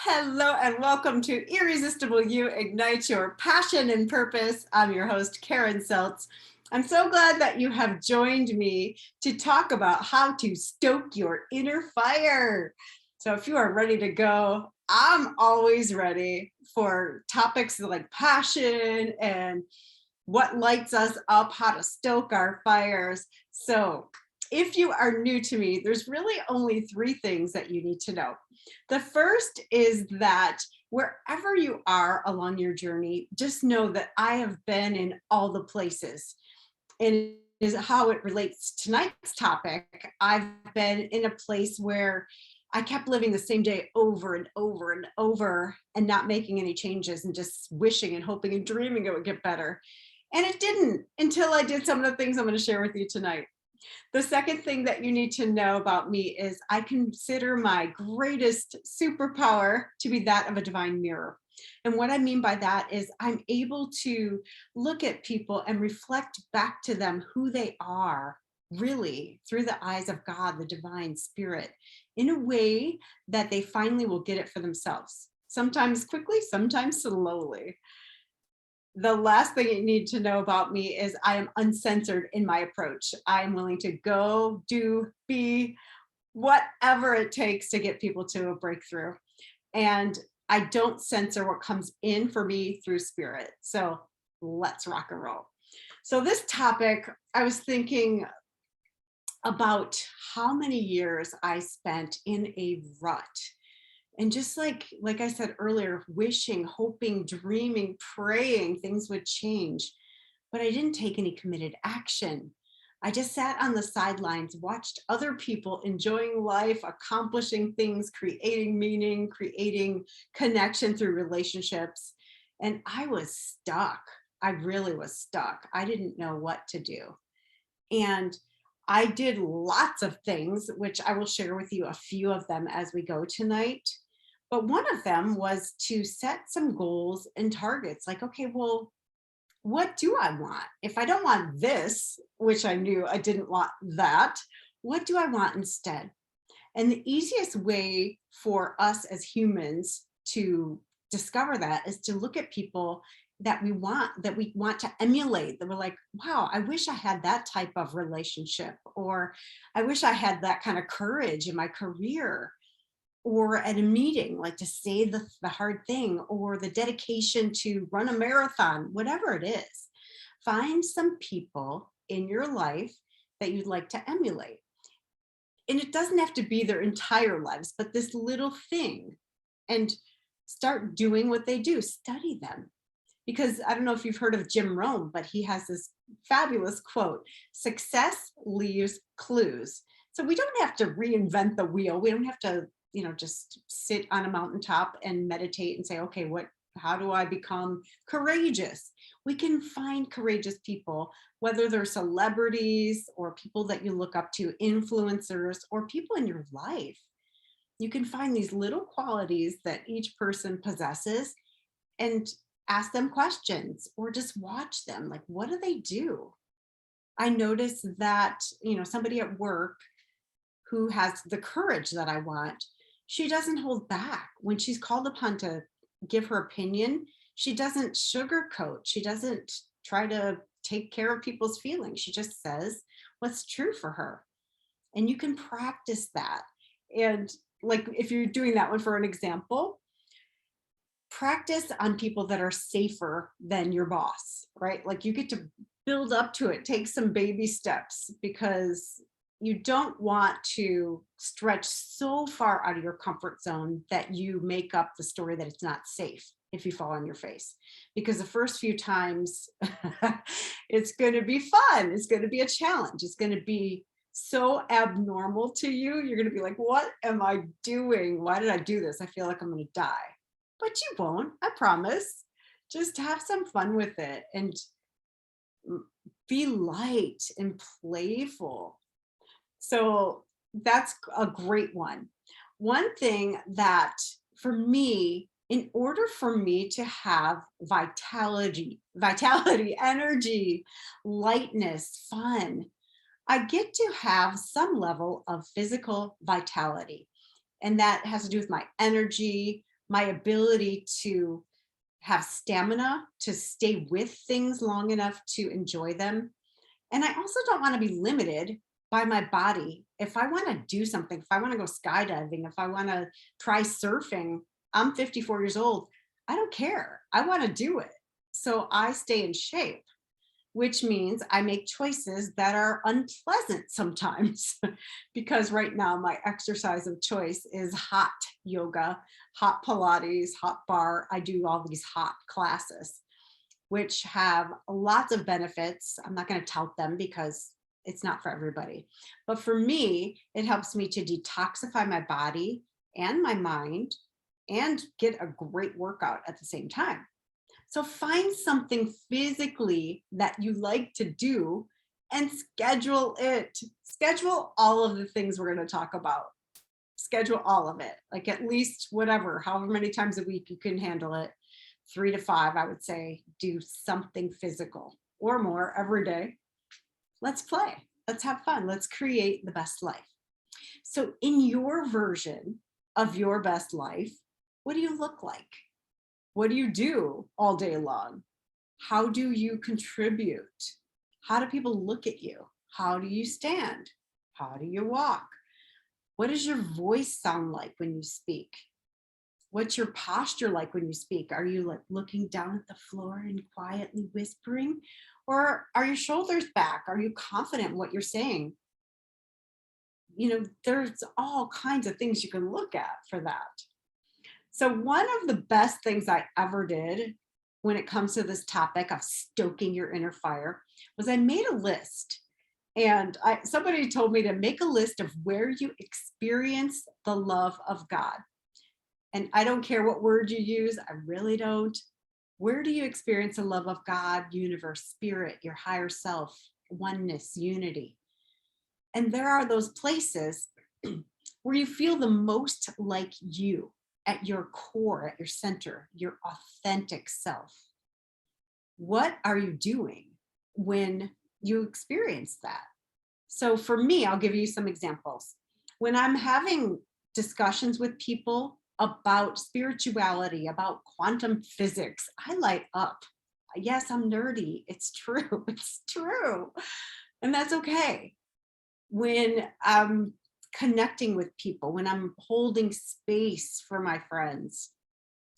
Hello and welcome to Irresistible You, Ignite Your Passion and Purpose. I'm your host, Karen Seltz. I'm so glad that you have joined me to talk about how to stoke your inner fire. So if you are ready to go, I'm always ready for topics like passion and what lights us up, how to stoke our fires. So if you are new to me, there's really only three things that you need to know. The first is that wherever you are along your journey, just know that I have been in all the places. And is how it relates to tonight's topic. I've been in a place where I kept living the same day over and over and over and not making any changes and just wishing and hoping and dreaming it would get better. And it didn't until I did some of the things I'm going to share with you tonight. The second thing that you need to know about me is I consider my greatest superpower to be that of a divine mirror. And what I mean by that is I'm able to look at people and reflect back to them who they are really through the eyes of God, the divine spirit, in a way that they finally will get it for themselves. Sometimes quickly, sometimes slowly. The last thing you need to know about me is I am uncensored in my approach. I am willing to go, do, be, whatever it takes to get people to a breakthrough. And I don't censor what comes in for me through spirit. So let's rock and roll. So this topic, I was thinking about how many years I spent in a rut. And just like I said earlier, wishing, hoping, dreaming, praying things would change, but I didn't take any committed action. I just sat on the sidelines, watched other people enjoying life, accomplishing things, creating meaning, creating connection through relationships. And I was stuck. I really was stuck. I didn't know what to do. And I did lots of things, which I will share with you a few of them as we go tonight. But one of them was to set some goals and targets like, okay, well, what do I want? If I don't want this, which I knew I didn't want that, what do I want instead? And the easiest way for us as humans to discover that is to look at people that we want to emulate, that we're like, wow, I wish I had that type of relationship, or I wish I had that kind of courage in my career, or at a meeting, like to say the hard thing, or the dedication to run a marathon, whatever it is. Find some people in your life that you'd like to emulate. And it doesn't have to be their entire lives, but this little thing, and start doing what they do, study them. Because I don't know if you've heard of Jim Rohn, but he has this fabulous quote: success leaves clues. So we don't have to reinvent the wheel. We don't have to just sit on a mountaintop and meditate and say, okay, how do I become courageous? We can find courageous people, whether they're celebrities or people that you look up to, influencers, or people in your life. You can find these little qualities that each person possesses and ask them questions, or just watch them. Like, what do they do? I noticed that, somebody at work who has the courage that I want, she doesn't hold back. When she's called upon to give her opinion, she doesn't sugarcoat. She doesn't try to take care of people's feelings. She just says what's true for her. And you can practice that. And like, if you're doing that one for an example, practice on people that are safer than your boss, right? Like, you get to build up to it, take some baby steps, because you don't want to stretch so far out of your comfort zone that you make up the story that it's not safe if you fall on your face. Because the first few times, it's going to be fun. It's going to be a challenge. It's going to be so abnormal to you. You're going to be like, what am I doing? Why did I do this? I feel like I'm going to die. But you won't, I promise. Just have some fun with it and be light and playful. So that's a great one. One thing that for me, in order for me to have vitality, energy, lightness, fun, I get to have some level of physical vitality. And that has to do with my energy, my ability to have stamina to stay with things long enough to enjoy them. And I also don't want to be limited by my body. If I want to do something, if I want to go skydiving, if I want to try surfing, I'm 54 years old. I don't care. I want to do it. So I stay in shape, which means I make choices that are unpleasant sometimes because right now my exercise of choice is hot yoga, hot Pilates, hot bar. I do all these hot classes, which have lots of benefits. I'm not going to tout them because it's not for everybody. But for me, it helps me to detoxify my body and my mind and get a great workout at the same time. So find something physically that you like to do and schedule it. Schedule all of the things we're going to talk about. Schedule all of it, like at least whatever, however many times a week you can handle it. 3 to 5, I would say, do something physical or more every day. Let's play. Let's have fun. Let's create the best life. So in your version of your best life, what do you look like? What do you do all day long? How do you contribute? How do people look at you? How do you stand? How do you walk? What does your voice sound like when you speak? What's your posture like when you speak? Are you like looking down at the floor and quietly whispering? Or are your shoulders back? Are you confident in what you're saying? You know, there's all kinds of things you can look at for that. So one of the best things I ever did when it comes to this topic of stoking your inner fire was I made a list. And somebody told me to make a list of where you experience the love of God. And I don't care what word you use, I really don't. Where do you experience the love of God, universe, spirit, your higher self, oneness, unity? And there are those places where you feel the most like you at your core, at your center, your authentic self. What are you doing when you experience that? So for me, I'll give you some examples. When I'm having discussions with people about spirituality, about quantum physics, I light up. Yes, I'm nerdy. It's true. It's true. And that's okay. When I'm connecting with people, when I'm holding space for my friends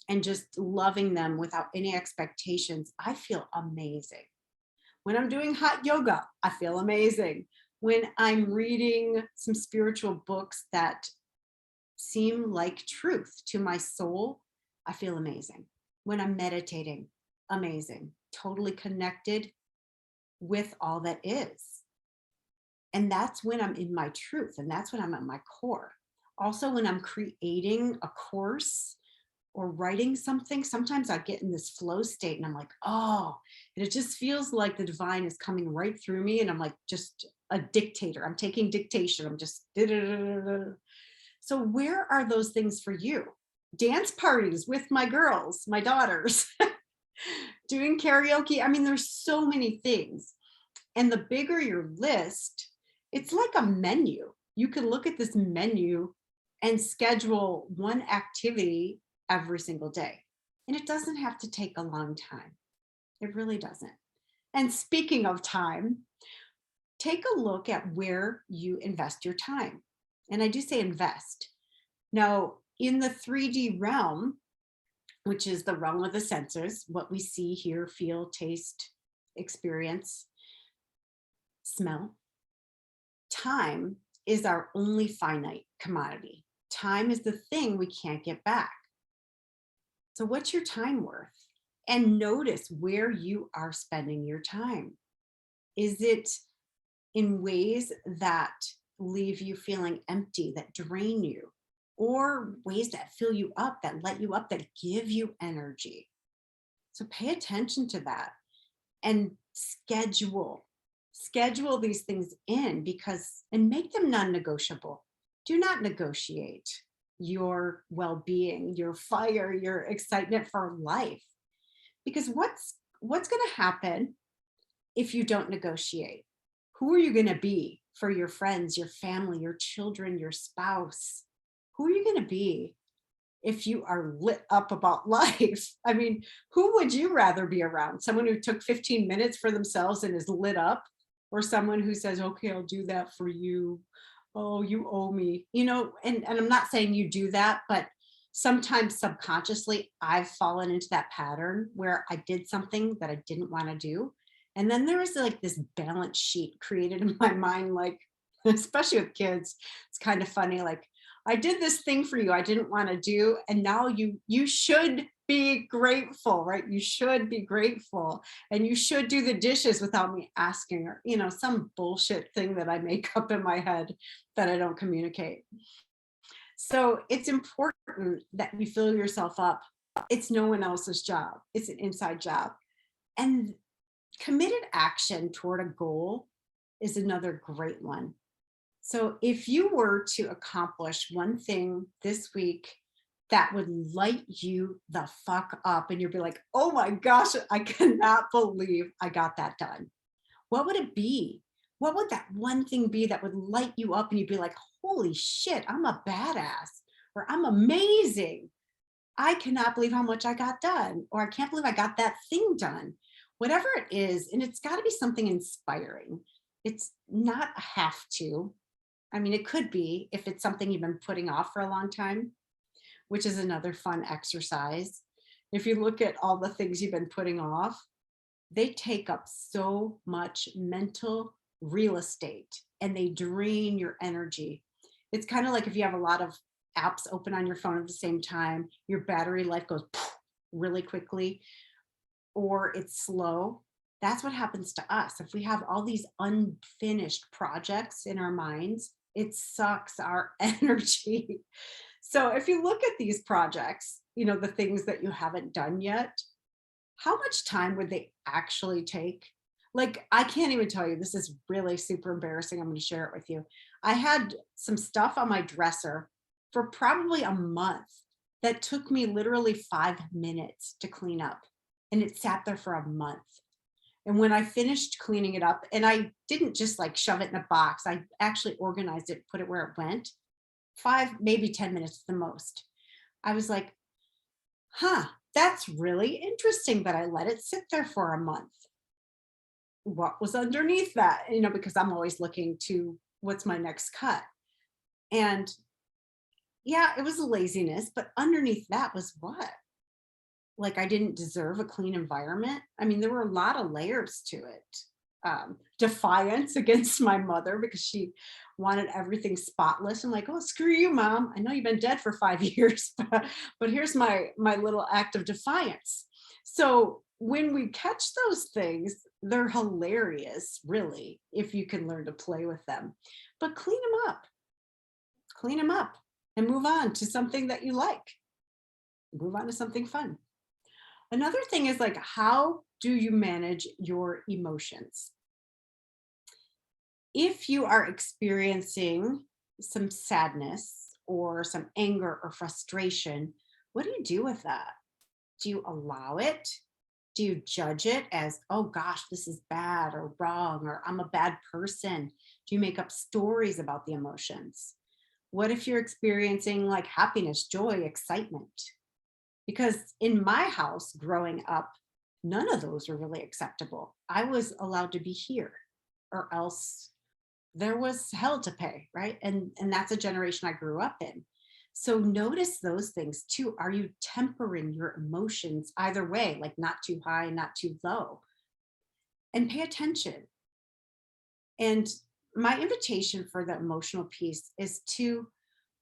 and just loving them without any expectations, I feel amazing. When I'm doing hot yoga, I feel amazing. When I'm reading some spiritual books that seem like truth to my soul, I feel amazing. When I'm meditating, amazing, totally connected with all that is. And that's when I'm in my truth, and that's when I'm at my core. Also, when I'm creating a course or writing something, sometimes I get in this flow state and I'm like, oh, and it just feels like the divine is coming right through me. And I'm like just a dictator. I'm taking dictation. I'm just. So where are those things for you? Dance parties with my girls, my daughters, doing karaoke. I mean, there's so many things. And the bigger your list, it's like a menu. You can look at this menu and schedule one activity every single day. And it doesn't have to take a long time. It really doesn't. And speaking of time, take a look at where you invest your time. And I do say invest. Now, in the 3D realm, which is the realm of the senses, what we see, hear, feel, taste, experience, smell, time is our only finite commodity. Time is the thing we can't get back. So what's your time worth? And notice where you are spending your time. Is it in ways that leave you feeling empty, that drain you, or ways that fill you up, that light you up, that give you energy? So pay attention to that and schedule these things in, because, and make them non-negotiable. Do not negotiate your well-being, your fire, your excitement for life, because what's going to happen if you don't negotiate? Who are you going to be for your friends, your family, your children, your spouse? Who are you going to be if you are lit up about life. I mean, who would you rather be around? Someone who took 15 minutes for themselves and is lit up, or someone who says, okay, I'll do that for you. Oh, you owe me, and I'm not saying you do that, but sometimes subconsciously I've fallen into that pattern where I did something that I didn't want to do. And then there was like this balance sheet created in my mind, like, especially with kids, it's kind of funny. Like, I did this thing for you I didn't want to do, and now you should be grateful, right? You should be grateful, and you should do the dishes without me asking, or some bullshit thing that I make up in my head that I don't communicate. So it's important that you fill yourself up. It's no one else's job. It's an inside job. And committed action toward a goal is another great one. So if you were to accomplish one thing this week that would light you the fuck up, and you'd be like, oh my gosh, I cannot believe I got that done. What would it be? What would that one thing be that would light you up and you'd be like, holy shit, I'm a badass, or I'm amazing. I cannot believe how much I got done, or I can't believe I got that thing done. Whatever it is, and it's got to be something inspiring. It's not a have to. I mean, it could be if it's something you've been putting off for a long time, which is another fun exercise. If you look at all the things you've been putting off, they take up so much mental real estate and they drain your energy. It's kind of like if you have a lot of apps open on your phone at the same time, your battery life goes really quickly, or it's slow. That's what happens to us. If we have all these unfinished projects in our minds, it sucks our energy. So if you look at these projects, the things that you haven't done yet, how much time would they actually take? Like, I can't even tell you, this is really super embarrassing. I'm going to share it with you. I had some stuff on my dresser for probably a month that took me literally 5 minutes to clean up. And it sat there for a month. And when I finished cleaning it up, and I didn't just like shove it in a box, I actually organized it, put it where it went, 5, maybe 10 minutes the most. I was like, huh, that's really interesting that I let it sit there for a month. What was underneath that? Because I'm always looking to what's my next cut. And yeah, it was laziness, but underneath that was what? Like, I didn't deserve a clean environment. I mean, there were a lot of layers to it. Defiance against my mother because she wanted everything spotless. I'm like, oh, screw you, mom. I know you've been dead for 5 years, but here's my little act of defiance. So when we catch those things, they're hilarious, really, if you can learn to play with them. But clean them up, and move on to something that you like. Move on to something fun. Another thing is, like, how do you manage your emotions? If you are experiencing some sadness or some anger or frustration, what do you do with that? Do you allow it? Do you judge it as, oh gosh, this is bad or wrong, or I'm a bad person? Do you make up stories about the emotions? What if you're experiencing like happiness, joy, excitement? Because in my house growing up, none of those were really acceptable. I was allowed to be here, or else there was hell to pay, right? And that's a generation I grew up in. So notice those things too. Are you tempering your emotions either way, like not too high, not too low? And pay attention. And my invitation for the emotional piece is to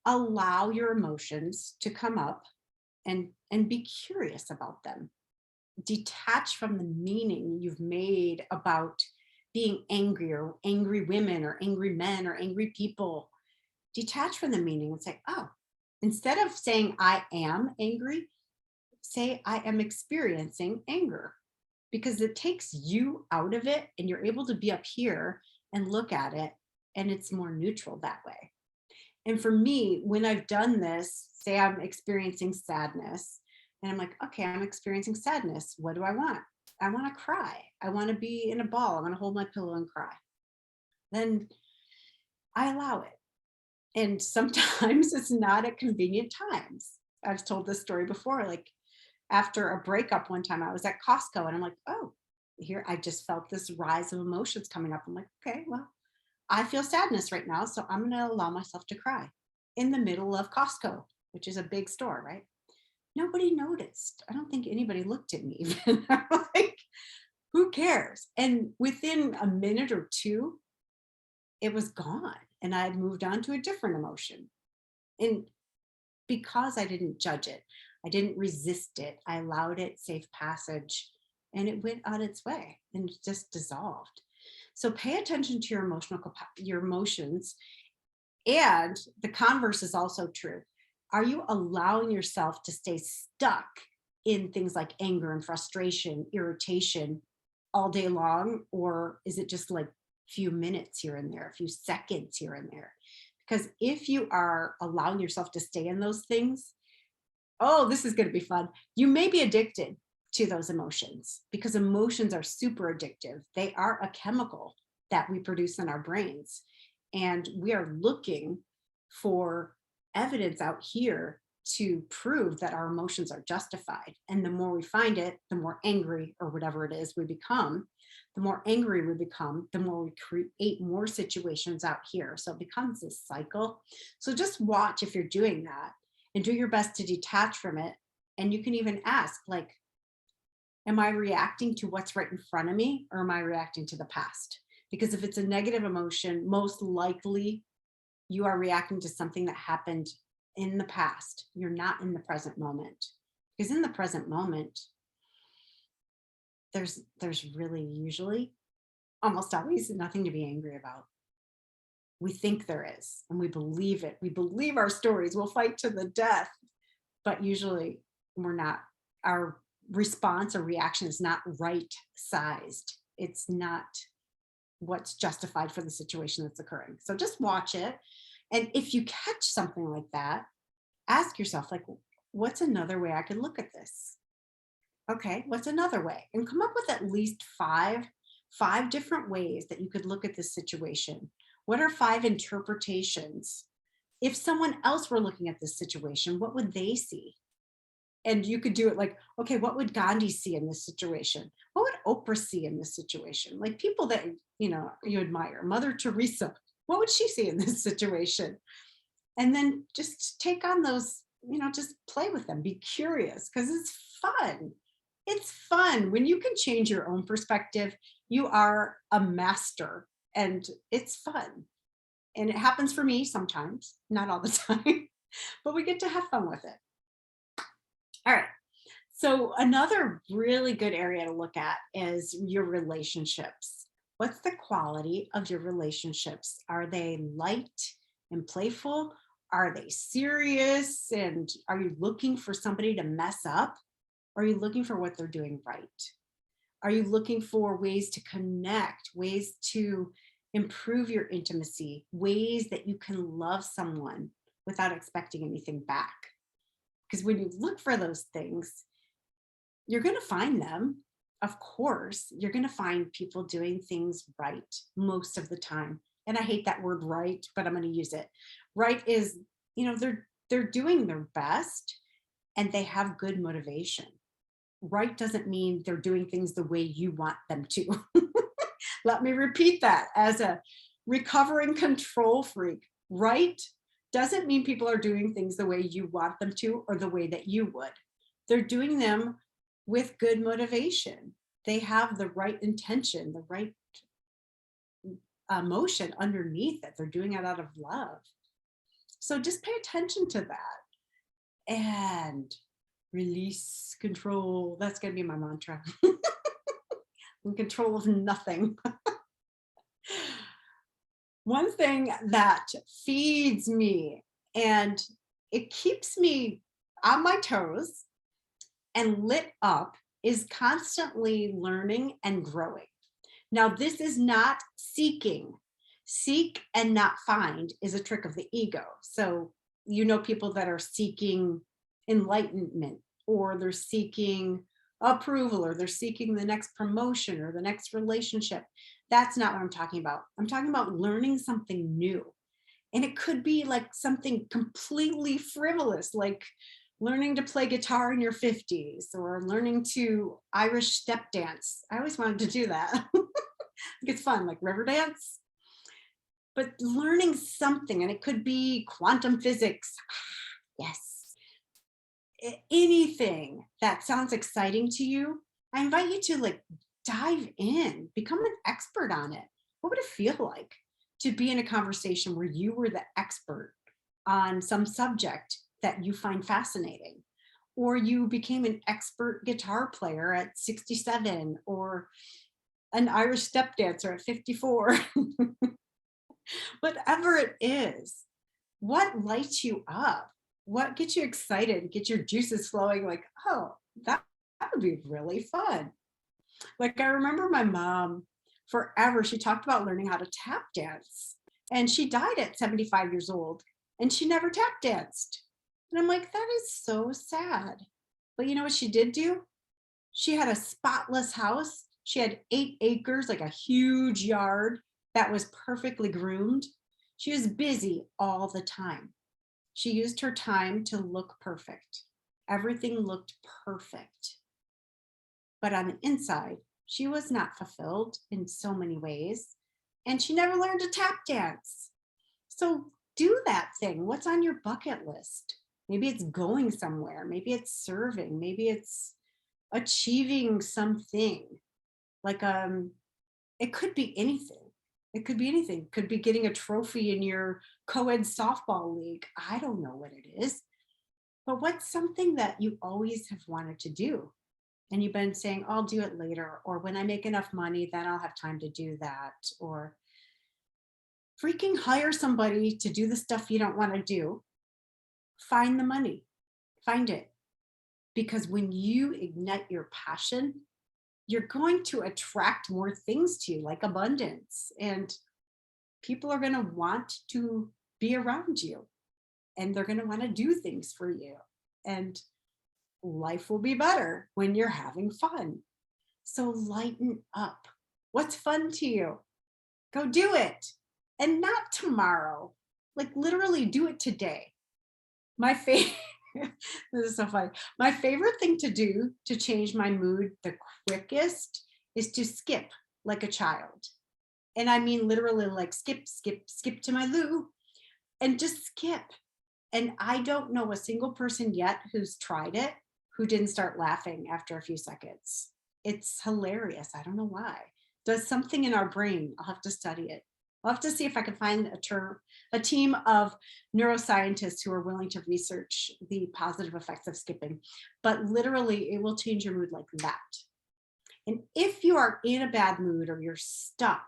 allow your emotions to come up and be curious about them. Detach from the meaning you've made about being angry, or angry women, or angry men, or angry people. Detach from the meaning and say, oh, instead of saying I am angry, say I am experiencing anger, because it takes you out of it and you're able to be up here and look at it, and it's more neutral that way. And for me, when I've done this, say I'm experiencing sadness, and I'm like, okay, I'm experiencing sadness. What do I want? I want to cry. I want to be in a ball. I want to hold my pillow and cry. Then I allow it. And sometimes it's not at convenient times. I've told this story before. Like after a breakup one time, I was at Costco and I'm like, oh, here I just felt this rise of emotions coming up. I'm like, okay, well, I feel sadness right now, so I'm going to allow myself to cry in the middle of Costco, which is a big store, right? Nobody noticed. I don't think anybody looked at me even. I'm like, who cares? And within a minute or two, it was gone. And I had moved on to a different emotion. And because I didn't judge it, I didn't resist it, I allowed it safe passage and it went on its way and just dissolved. So pay attention to your your emotions. And the converse is also true. Are you allowing yourself to stay stuck in things like anger and frustration, irritation all day long? Or is it just like a few minutes here and there, a few seconds here and there? Because if you are allowing yourself to stay in those things, oh, this is going to be fun. You may be addicted to those emotions because emotions are super addictive. They are a chemical that we produce in our brains. And we are looking for evidence out here to prove that our emotions are justified. And the more we find it, the more angry or whatever it is we become. The more angry we become, the more we create more situations out here. So it becomes this cycle. So just watch if you're doing that and do your best to detach from it. And you can even ask, like, am I reacting to what's right in front of me or am I reacting to the past? Because if it's a negative emotion, most likely you are reacting to something that happened in the past. You're not in the present moment. Because in the present moment, there's really usually almost always nothing to be angry about. We think there is, and we believe it. We believe our stories. We'll fight to the death, but usually we're not. Our response or reaction is not right sized. It's not what's justified for the situation that's occurring. So just watch it. And if you catch something like that, ask yourself, like, what's another way I could look at this? Okay, what's another way? And come up with at least five different ways that you could look at this situation. What are 5 interpretations? If someone else were looking at this situation, what would they see? And you could do it like, okay, what would Gandhi see in this situation? What would Oprah see in this situation? Like people that, you admire, Mother Teresa, what would she see in this situation? And then just take on those, just play with them, be curious, because it's fun. It's fun. When you can change your own perspective, you are a master and it's fun. And it happens for me sometimes, not all the time, but we get to have fun with it. All right. So another really good area to look at is your relationships. What's the quality of your relationships? Are they light and playful? Are they serious? And are you looking for somebody to mess up? Or are you looking for what they're doing right? Are you looking for ways to connect, ways to improve your intimacy, ways that you can love someone without expecting anything back? Because when you look for those things, you're going to find them. Of course, you're going to find people doing things right most of the time. And I hate that word right, but I'm going to use it. Right is, they're doing their best and they have good motivation. Right doesn't mean they're doing things the way you want them to. Let me repeat that as a recovering control freak. Right doesn't mean people are doing things the way you want them to or the way that you would. They're doing them with good motivation. They have the right intention, the right emotion underneath it. They're doing it out of love. So just pay attention to that and release control. That's going to be my mantra. In control of nothing. One thing that feeds me and it keeps me on my toes and lit up is constantly learning and growing. Now, this is not seeking. Seek and not find is a trick of the ego. So, people that are seeking enlightenment or they're seeking approval or they're seeking the next promotion or the next relationship. That's not what I'm talking about. I'm talking about learning something new. And it could be like something completely frivolous, like learning to play guitar in your 50s, or learning to Irish step dance. I always wanted to do that. I think it's fun, like river dance. But learning something, and it could be quantum physics. Yes. Anything that sounds exciting to you, I invite you to like dive in, become an expert on it. What would it feel like to be in a conversation where you were the expert on some subject that you find fascinating? Or you became an expert guitar player at 67, or an Irish step dancer at 54. Whatever it is, what lights you up? What gets you excited, get your juices flowing like, oh, that would be really fun. Like I remember my mom forever, she talked about learning how to tap dance. And she died at 75 years old and she never tap danced. And I'm like, that is so sad. But you know what she did do? She had a spotless house. She had 8 acres, like a huge yard that was perfectly groomed. She was busy all the time. She used her time to look perfect. Everything looked perfect. But on the inside, she was not fulfilled in so many ways. And she never learned to tap dance. So do that thing. What's on your bucket list? Maybe it's going somewhere. Maybe it's serving. Maybe it's achieving something. Like it could be anything. It could be anything. Could be getting a trophy in your co-ed softball league. I don't know what it is. But what's something that you always have wanted to do? And you've been saying, I'll do it later, or when I make enough money, then I'll have time to do that. Or freaking hire somebody to do the stuff you don't want to do. Find the money, find it. Because when you ignite your passion, you're going to attract more things to you, like abundance. And people are going to want to be around you. And they're going to want to do things for you. And life will be better when you're having fun. So lighten up. What's fun to you? Go do it. And not tomorrow. Like literally do it today. My favorite, this is so funny. My favorite thing to do to change my mood the quickest is to skip like a child. And I mean literally like skip, skip, skip to my loo, and just skip. And I don't know a single person yet who's tried it who didn't start laughing after a few seconds. It's hilarious. I don't know why. Does something in our brain. I'll have to study it. I'll have to see if I can find a team of neuroscientists who are willing to research the positive effects of skipping. But literally, it will change your mood like that. And if you are in a bad mood or you're stuck,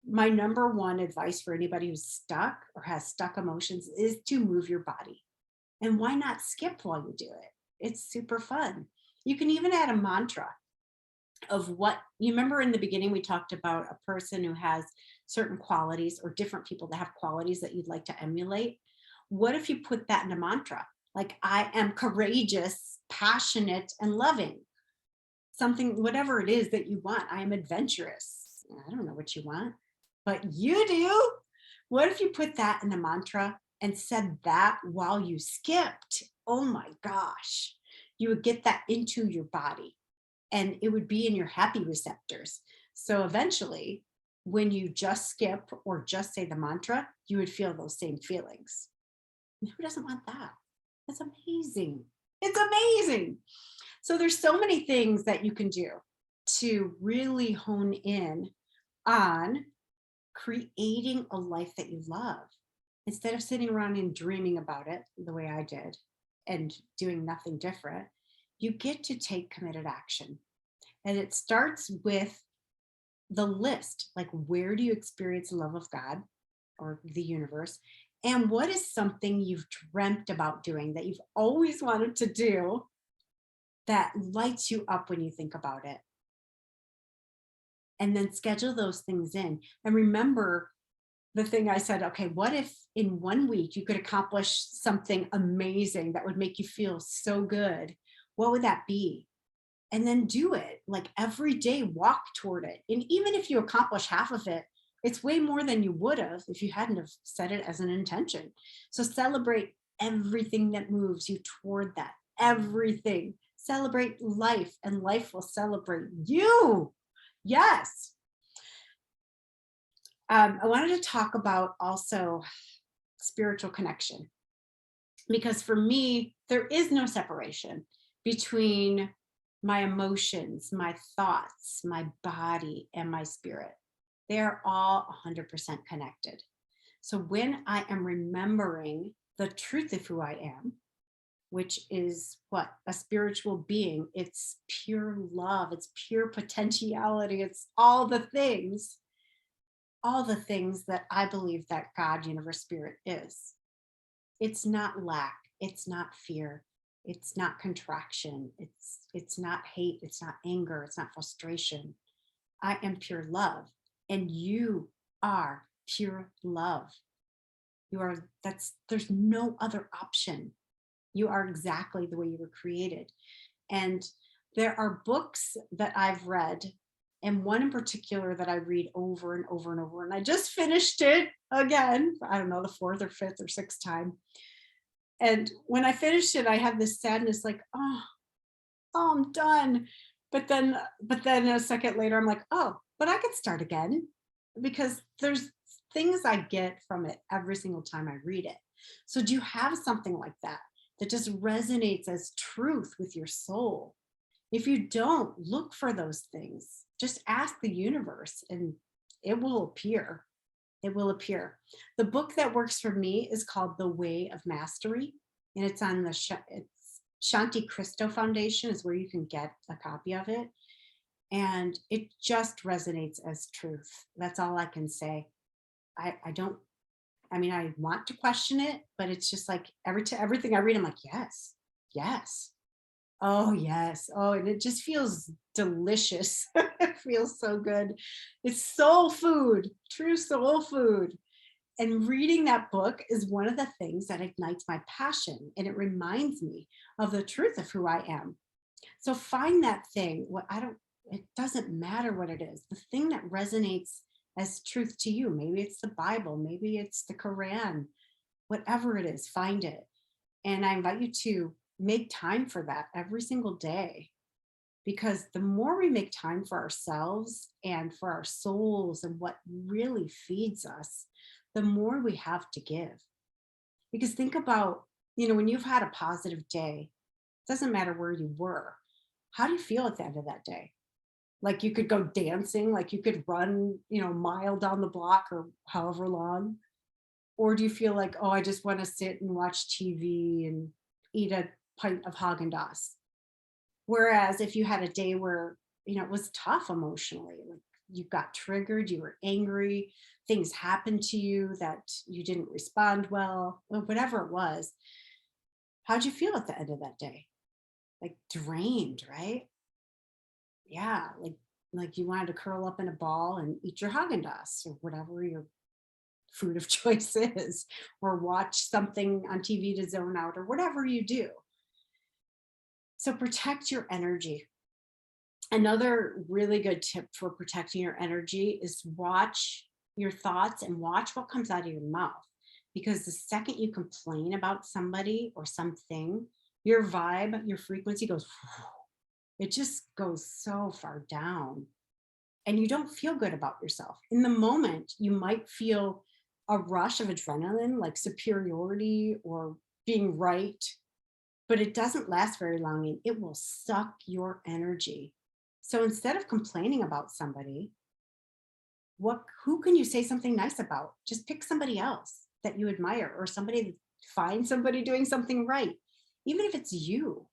my number one advice for anybody who's stuck or has stuck emotions is to move your body. And why not skip while you do it? It's super fun. You can even add a mantra of what you remember in the beginning. We talked about a person who has certain qualities, or different people that have qualities that you'd like to emulate. What if you put that in a mantra? Like, I am courageous, passionate, and loving. Something, whatever it is that you want. I am adventurous. I don't know what you want, but you do. What if you put that in the mantra and said that while you skipped? Oh my gosh, you would get that into your body and it would be in your happy receptors. So eventually, when you just skip or just say the mantra, you would feel those same feelings. And who doesn't want that? That's amazing. It's amazing. So there's so many things that you can do to really hone in on creating a life that you love. Instead of sitting around and dreaming about it the way I did and doing nothing different, you get to take committed action. And it starts with the list, like, where do you experience the love of God or the universe? And what is something you've dreamt about doing that you've always wanted to do that lights you up when you think about it? And then schedule those things in. And remember the thing I said, okay, what if in 1 week you could accomplish something amazing that would make you feel so good? What would that be? And then do it, like every day, walk toward it. And even if you accomplish half of it, it's way more than you would have if you hadn't have set it as an intention. So celebrate everything that moves you toward that. Everything. Celebrate life, and life will celebrate you. Yes. I wanted to talk about also spiritual connection, because for me, there is no separation between my emotions, my thoughts, my body, and my spirit. They are all 100% connected. So when I am remembering the truth of who I am, which is what? A spiritual being, it's pure love, it's pure potentiality, it's all the things that I believe that God, universe, spirit is. It's not lack, it's not fear, it's not contraction, it's not hate, it's not anger, it's not frustration. I am pure love, and you are pure love. You are, there's no other option. You are exactly the way you were created. And there are books that I've read, and one in particular that I read over and over and over. And I just finished it again, I don't know, the fourth or fifth or sixth time. And when I finished it, I had this sadness like, oh, I'm done. But then a second later, I'm like, oh, but I could start again, because there's things I get from it every single time I read it. So do you have something like that that just resonates as truth with your soul? If you don't, look for those things. Just ask the universe and it will appear. It will appear. The book that works for me is called The Way of Mastery, and it's on the it's Shanti Christo Foundation is where you can get a copy of it. And it just resonates as truth. That's all I can say. I don't, I mean, I want to question it, but it's just like everything I read, I'm like, yes, yes. Oh, yes. Oh, and it just feels delicious. It feels so good. It's soul food, true soul food. And reading that book is one of the things that ignites my passion. And it reminds me of the truth of who I am. So find that thing. It doesn't matter what it is, the thing that resonates as truth to you. Maybe it's the Bible, maybe it's the Quran, whatever it is, find it. And I invite you to make time for that every single day, because the more we make time for ourselves and for our souls and what really feeds us, the more we have to give. Because think about, when you've had a positive day, it doesn't matter where you were, how do you feel at the end of that day? Like you could go dancing, like you could run, a mile down the block or however long. Or do you feel like, oh, I just want to sit and watch TV and eat a pint of Haagen-Dazs? Whereas if you had a day where, it was tough emotionally, like you got triggered, you were angry, things happened to you that you didn't respond well, or whatever it was, how'd you feel at the end of that day? Like drained, right? Yeah, like you wanted to curl up in a ball and eat your Haagen-Dazs or whatever your food of choice is, or watch something on TV to zone out, or whatever you do. So protect your energy. Another really good tip for protecting your energy is watch your thoughts and watch what comes out of your mouth. Because the second you complain about somebody or something, your vibe, your frequency goes, it just goes so far down. And you don't feel good about yourself. In the moment, you might feel a rush of adrenaline, like superiority or being right, but it doesn't last very long and it will suck your energy. So instead of complaining about somebody, who can you say something nice about? Just pick somebody else that you admire, or find somebody doing something right. Even if it's you,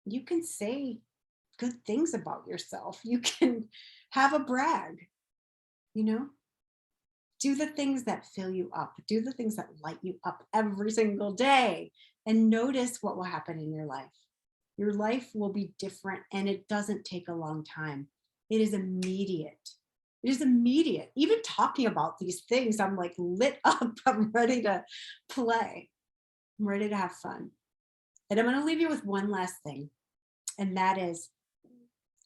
you can say good things about yourself. You can have a brag, do the things that fill you up, do the things that light you up every single day, and notice what will happen in your life. Your life will be different, and it doesn't take a long time. It is immediate. It is immediate. Even talking about these things, I'm like lit up. I'm ready to play. I'm ready to have fun. And I'm going to leave you with one last thing. And that is,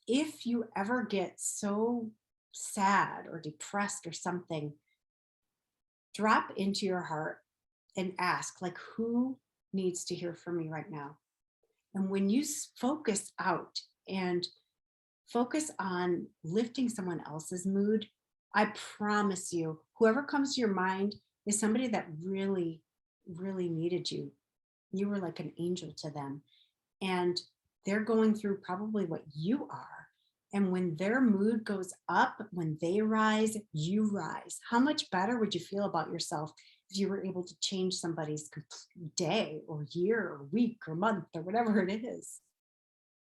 if you ever get so sad or depressed or something, drop into your heart and ask, like, who needs to hear from me right now? And when you focus out and focus on lifting someone else's mood, I promise you, whoever comes to your mind is somebody that really, really needed you. You were like an angel to them. And they're going through probably what you are. And when their mood goes up, when they rise, you rise. How much better would you feel about yourself if you were able to change somebody's day or year or week or month or whatever it is?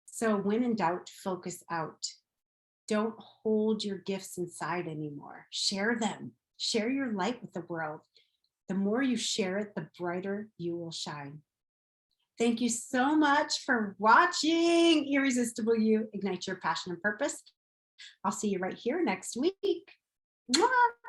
So when in doubt, focus out. Don't hold your gifts inside anymore. Share them. Share your light with the world. The more you share it, the brighter you will shine. Thank you so much for watching Irresistible You, Ignite Your Passion and Purpose. I'll see you right here next week. Mwah!